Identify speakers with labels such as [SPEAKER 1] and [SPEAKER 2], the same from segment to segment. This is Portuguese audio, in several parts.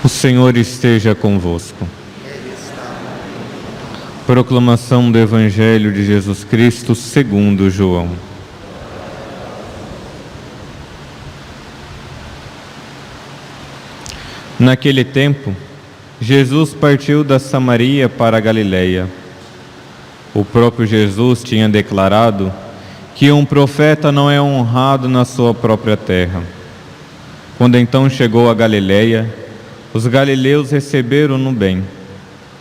[SPEAKER 1] O Senhor esteja convosco. Proclamação do Evangelho de Jesus Cristo segundo João. Naquele tempo, Jesus partiu da Samaria para a Galileia. O próprio Jesus tinha declarado que um profeta não é honrado na sua própria terra. Quando então chegou a Galileia, os galileus receberam-no bem,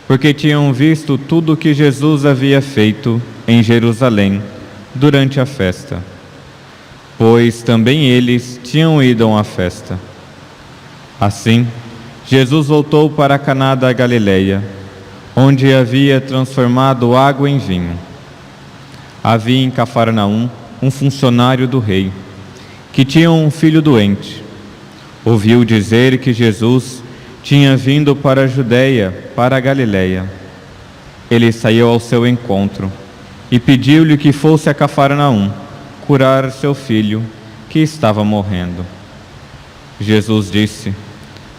[SPEAKER 1] porque tinham visto tudo o que Jesus havia feito em Jerusalém durante a festa, pois também eles tinham ido a uma festa. Assim, Jesus voltou para Caná da Galileia, onde havia transformado água em vinho. Havia em Cafarnaum um funcionário do rei, que tinha um filho doente. Ouviu dizer que Jesus tinha vindo para a Judéia, para a Galileia. Ele saiu ao seu encontro e pediu-lhe que fosse a Cafarnaum curar seu filho, que estava morrendo. Jesus disse: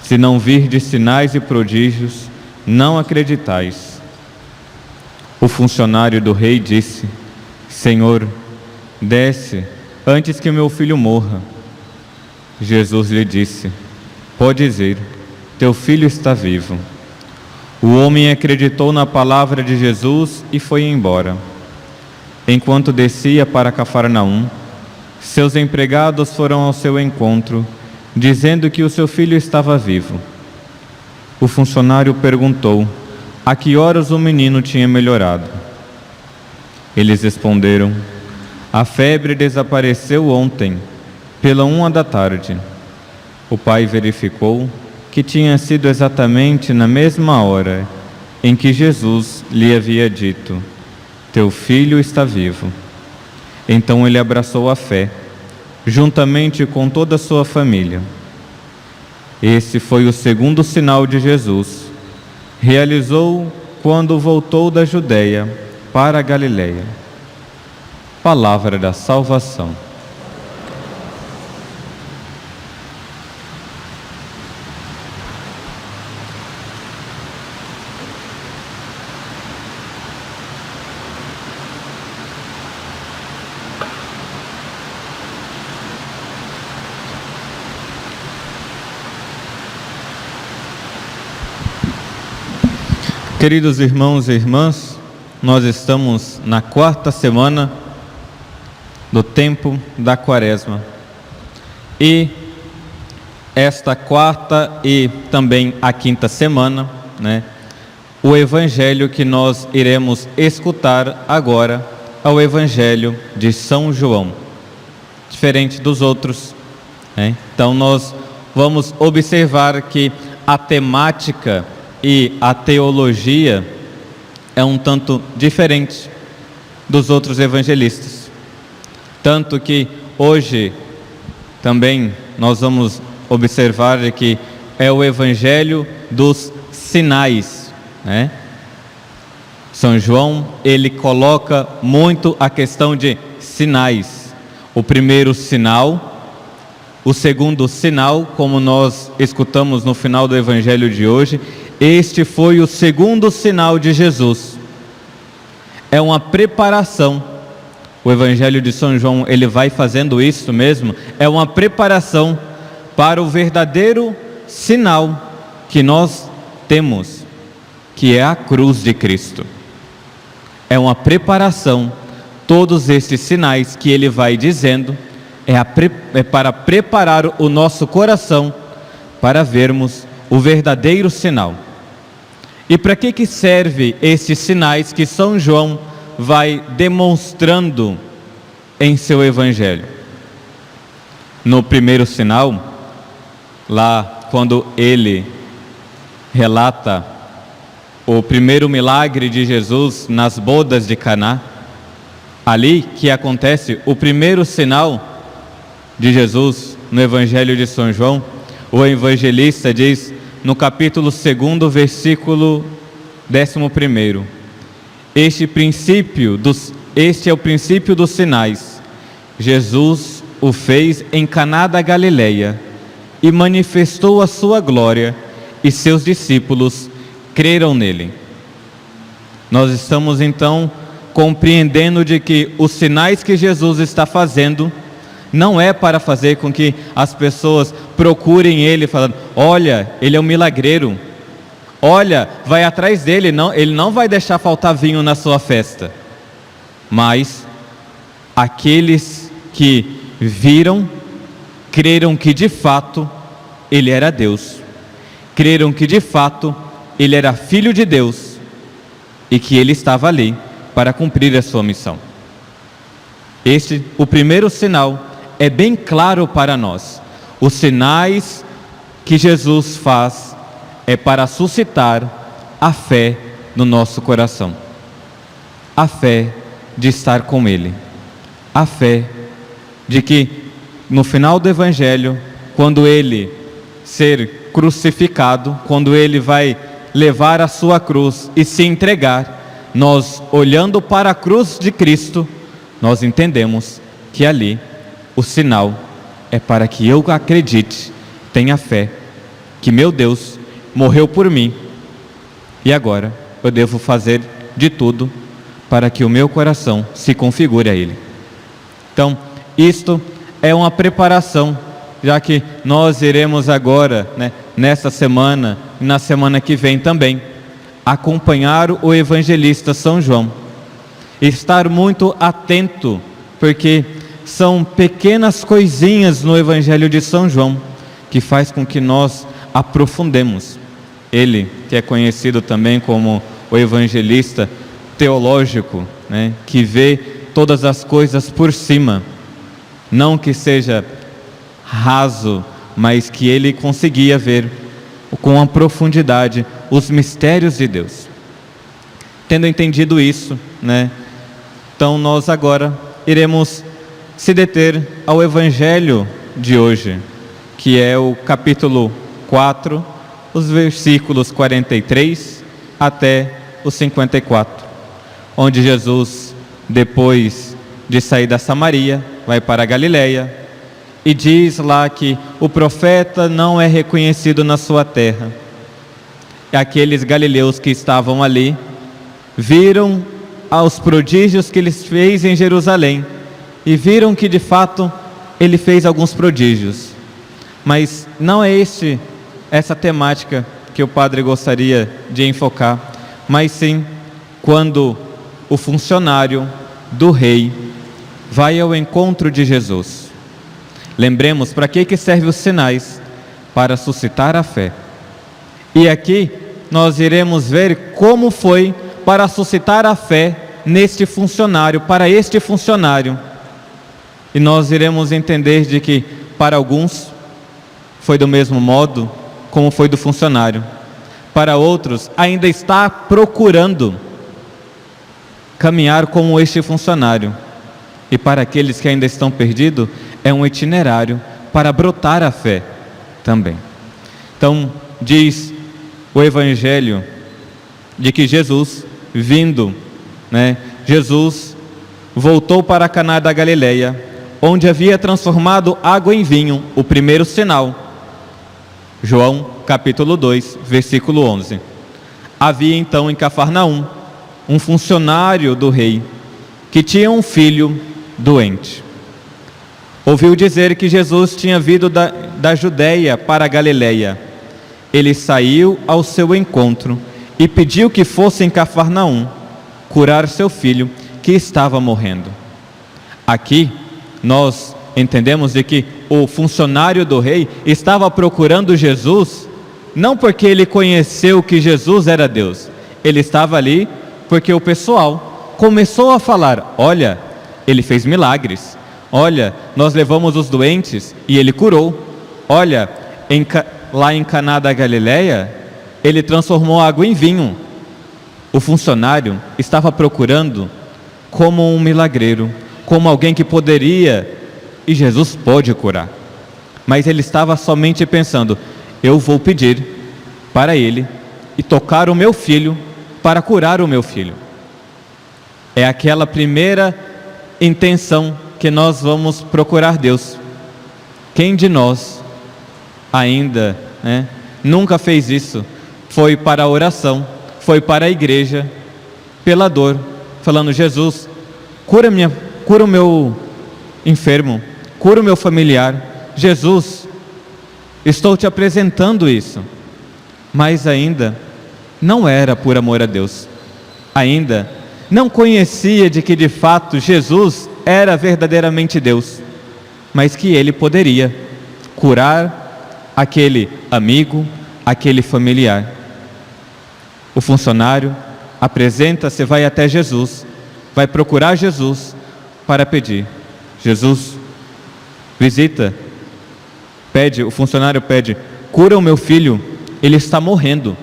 [SPEAKER 1] se não virdes sinais e prodígios, não acreditais. O funcionário do rei disse: Senhor, desce antes que meu filho morra. Jesus lhe disse: podes ir, teu filho está vivo. O homem acreditou na palavra de Jesus e foi embora. Enquanto descia para Cafarnaum, seus empregados foram ao seu encontro, dizendo que o seu filho estava vivo. O funcionário perguntou a que horas o menino tinha melhorado. Eles responderam: a febre desapareceu ontem, pela 1h. O pai verificou que tinha sido exatamente na mesma hora em que Jesus lhe havia dito: teu filho está vivo. Então ele abraçou a fé, juntamente com toda a sua família. Esse foi o segundo sinal de Jesus. Realizou quando voltou da Judéia para a Galileia. Palavra da salvação. Queridos irmãos e irmãs, nós estamos na 4ª semana do tempo da Quaresma. E esta 4ª e também a 5ª semana, o Evangelho que nós iremos escutar agora é o Evangelho de São João, diferente dos outros. Então nós vamos observar que a temática e a teologia é um tanto diferente dos outros evangelistas. Tanto que hoje também nós vamos observar que é o evangelho dos sinais, São João, ele coloca muito a questão de sinais. O primeiro sinal, o segundo sinal, como nós escutamos no final do evangelho de hoje, este foi o segundo sinal de Jesus. É uma preparação. O Evangelho de São João, ele vai fazendo isso mesmo. É uma preparação para o verdadeiro sinal que nós temos, que é a cruz de Cristo. É uma preparação. Todos esses sinais que ele vai dizendo é para preparar o nosso coração para vermos o verdadeiro sinal. E para que serve esses sinais que São João vai demonstrando em seu Evangelho? No primeiro sinal, lá quando ele relata o primeiro milagre de Jesus nas bodas de Caná, ali que acontece o primeiro sinal de Jesus no Evangelho de São João, o evangelista diz no capítulo 2, versículo 11: Este é o princípio dos sinais. Jesus o fez em Caná da Galileia e manifestou a sua glória, e seus discípulos creram nele. Nós estamos então compreendendo de que os sinais que Jesus está fazendo não é para fazer com que as pessoas procurem ele falando: olha, ele é um milagreiro, olha, vai atrás dele, não, ele não vai deixar faltar vinho na sua festa. Mas aqueles que viram, creram que de fato ele era Deus, creram que de fato ele era filho de Deus e que ele estava ali para cumprir a sua missão. O primeiro sinal é bem claro para nós. Os sinais que Jesus faz é para suscitar a fé no nosso coração, a fé de estar com Ele, a fé de que no final do Evangelho, quando Ele ser crucificado, quando Ele vai levar a sua cruz e se entregar, nós olhando para a cruz de Cristo, nós entendemos que ali o sinal é para que eu acredite, tenha fé, que meu Deus morreu por mim e agora eu devo fazer de tudo para que o meu coração se configure a Ele. Então, isto é uma preparação, já que nós iremos agora, nesta semana e na semana que vem também, acompanhar o evangelista São João. Estar muito atento, porque são pequenas coisinhas no Evangelho de São João que faz com que nós aprofundemos. Ele, que é conhecido também como o evangelista teológico, que vê todas as coisas por cima, não que seja raso, mas que ele conseguia ver com a profundidade os mistérios de Deus. Tendo entendido isso, então nós agora iremos se deter ao Evangelho de hoje, que é o capítulo 4, os versículos 43 até os 54, onde Jesus, depois de sair da Samaria, vai para a Galileia e diz lá que o profeta não é reconhecido na sua terra. E aqueles galileus que estavam ali viram aos prodígios que ele fez em Jerusalém e viram que de fato ele fez alguns prodígios. Mas não é essa temática que o padre gostaria de enfocar, mas sim quando o funcionário do rei vai ao encontro de Jesus. Lembremos, para que servem os sinais? Para suscitar a fé. E aqui nós iremos ver como foi para suscitar a fé para este funcionário. E nós iremos entender de que para alguns foi do mesmo modo como foi do funcionário. Para outros ainda está procurando caminhar como este funcionário. E para aqueles que ainda estão perdidos, é um itinerário para brotar a fé também. Então, diz o Evangelho de que Jesus, vindo, Jesus voltou para Caná da Galileia, onde havia transformado água em vinho, o primeiro sinal. João capítulo 2, versículo 11. Havia então em Cafarnaum um funcionário do rei que tinha um filho doente. Ouviu dizer que Jesus tinha vindo da Judéia para a Galileia. Ele saiu ao seu encontro e pediu que fosse em Cafarnaum curar seu filho, que estava morrendo. Aqui nós entendemos de que o funcionário do rei estava procurando Jesus, não porque ele conheceu que Jesus era Deus. Ele estava ali porque o pessoal começou a falar: olha, ele fez milagres, olha, nós levamos os doentes e ele curou, olha, lá em Caná da Galileia, ele transformou água em vinho. O funcionário estava procurando como um milagreiro, como alguém que poderia, e Jesus pode curar. Mas ele estava somente pensando: eu vou pedir para ele e tocar o meu filho para curar o meu filho. é aquela primeira intenção que nós vamos procurar Deus. Quem de nós ainda, nunca fez isso? Foi para a oração, foi para a igreja, pela dor, falando: Jesus, cura o meu enfermo, cura o meu familiar. Jesus, estou te apresentando isso. Mas ainda não era por amor a Deus, ainda não conhecia de que de fato Jesus era verdadeiramente Deus, mas que Ele poderia curar aquele amigo, aquele familiar. O funcionário apresenta-se, vai até Jesus, vai procurar Jesus para pedir: Jesus, visita, pede, o funcionário pede: cura o meu filho, ele está morrendo.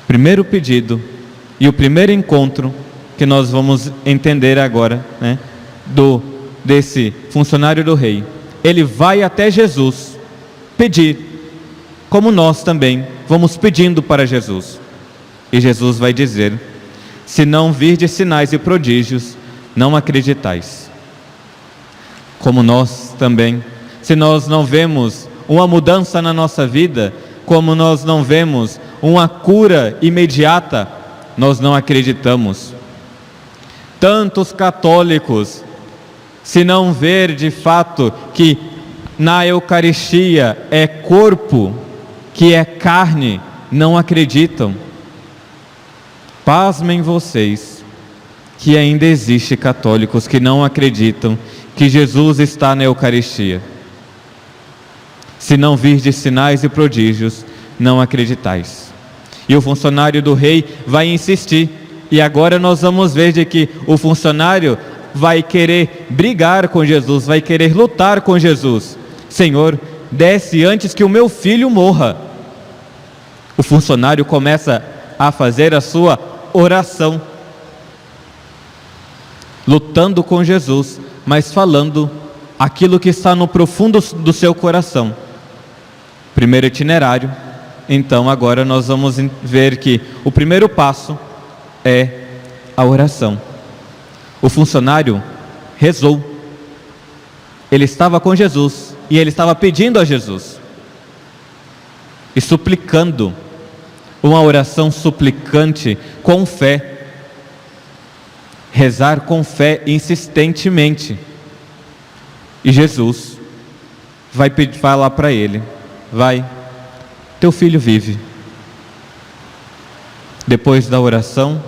[SPEAKER 1] Primeiro pedido e o primeiro encontro que nós vamos entender agora, desse funcionário do rei. Ele vai até Jesus pedir, como nós também vamos pedindo para Jesus. E Jesus vai dizer: se não virdes sinais e prodígios, não acreditais. Como nós também, se nós não vemos uma mudança na nossa vida, como nós não vemos uma cura imediata, nós não acreditamos. Tantos católicos, se não ver de fato que na Eucaristia é corpo, que é carne, não acreditam. Pasmem vocês, que ainda existe católicos que não acreditam que Jesus está na Eucaristia. Se não virdes sinais e prodígios, não acreditais. E o funcionário do rei vai insistir, e agora nós vamos ver de que o funcionário vai querer brigar com Jesus, vai querer lutar com Jesus. Senhor, desce antes que o meu filho morra. O funcionário começa a fazer a sua oração, lutando com Jesus, mas falando aquilo que está no profundo do seu coração. Primeiro itinerário. Então agora nós vamos ver que o primeiro passo é a oração. O funcionário rezou. Ele estava com Jesus e ele estava pedindo a Jesus e suplicando, uma oração suplicante com fé. Rezar com fé insistentemente. E Jesus vai falar para ele: vai, teu filho vive. Depois da oração,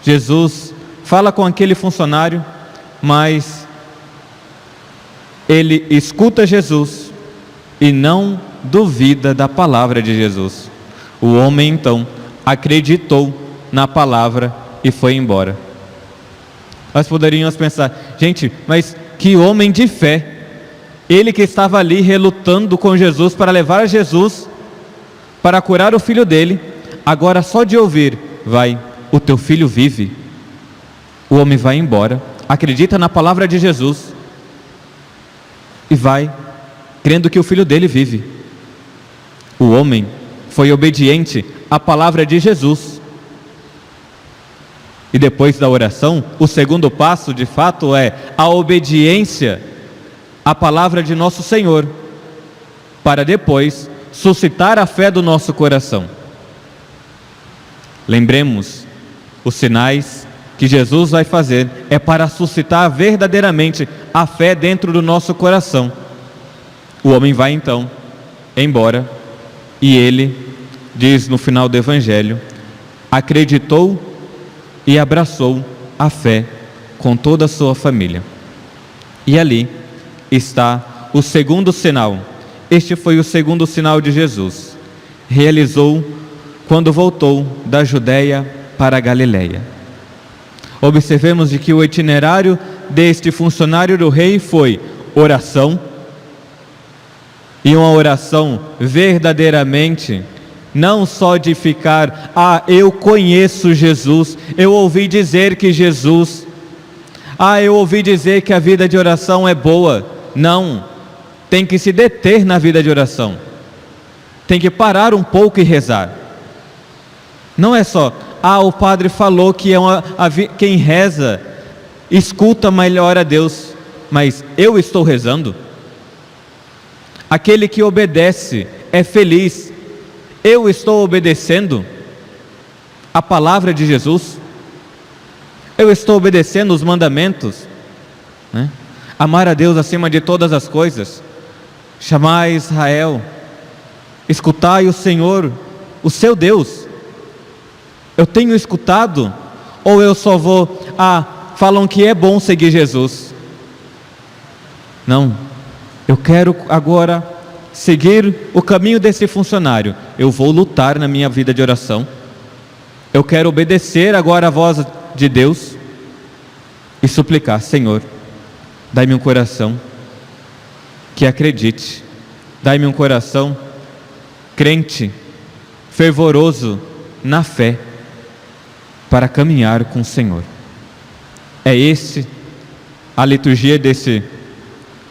[SPEAKER 1] Jesus fala com aquele funcionário, mas ele escuta Jesus e não duvida da palavra de Jesus. O homem então acreditou na palavra e foi embora. Nós poderíamos pensar: gente, mas que homem de fé! Ele que estava ali relutando com Jesus para levar Jesus para curar o filho dele, agora só de ouvir: vai, o teu filho vive. O homem vai embora, acredita na palavra de Jesus e vai, crendo que o filho dele vive. O homem foi obediente à palavra de Jesus. E depois da oração, o segundo passo de fato é a obediência à palavra de nosso Senhor, para depois suscitar a fé do nosso coração. Lembremos, os sinais que Jesus vai fazer é para suscitar verdadeiramente a fé dentro do nosso coração. O homem vai então embora e ele diz no final do Evangelho: acreditou e abraçou a fé com toda a sua família. E ali está o segundo sinal. Este foi o segundo sinal de Jesus. Realizou quando voltou da Judeia para a Galileia. Observemos de que o itinerário deste funcionário do rei foi oração, e uma oração verdadeiramente, não só de ficar: eu conheço Jesus, eu ouvi dizer que Jesus, eu ouvi dizer que a vida de oração é boa. Não, tem que se deter na vida de oração, tem que parar um pouco e rezar. Não é só: o padre falou que quem reza escuta melhor a Deus, mas eu estou rezando? Aquele que obedece é feliz. Eu estou obedecendo a palavra de Jesus? Eu estou obedecendo os mandamentos, né? Amar a Deus acima de todas as coisas. Chamai Israel, escutai o Senhor, o seu Deus. Eu tenho escutado? Ou eu só vou, falam que é bom seguir Jesus? Não, eu quero agora seguir o caminho desse funcionário. Eu vou lutar na minha vida de oração. Eu quero obedecer agora a voz de Deus e suplicar: Senhor, dai-me um coração que acredite, dai-me um coração crente, fervoroso na fé, para caminhar com o Senhor. É a liturgia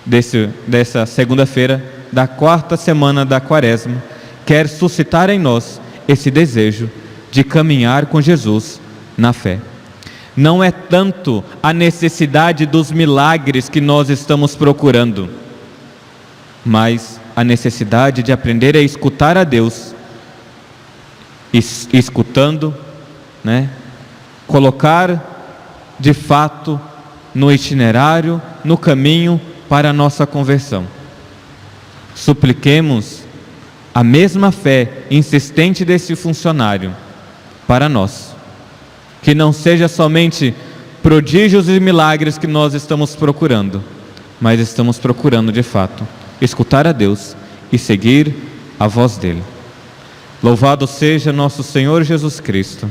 [SPEAKER 1] dessa segunda-feira da quarta semana da Quaresma, quer suscitar em nós esse desejo de caminhar com Jesus na fé. Não é tanto a necessidade dos milagres que nós estamos procurando, mas a necessidade de aprender a escutar a Deus, escutando, né? Colocar de fato no itinerário, no caminho para a nossa conversão. Supliquemos a mesma fé insistente desse funcionário para nós, que não seja somente prodígios e milagres que nós estamos procurando, mas estamos procurando de fato escutar a Deus e seguir a voz dele. Louvado seja nosso Senhor Jesus Cristo.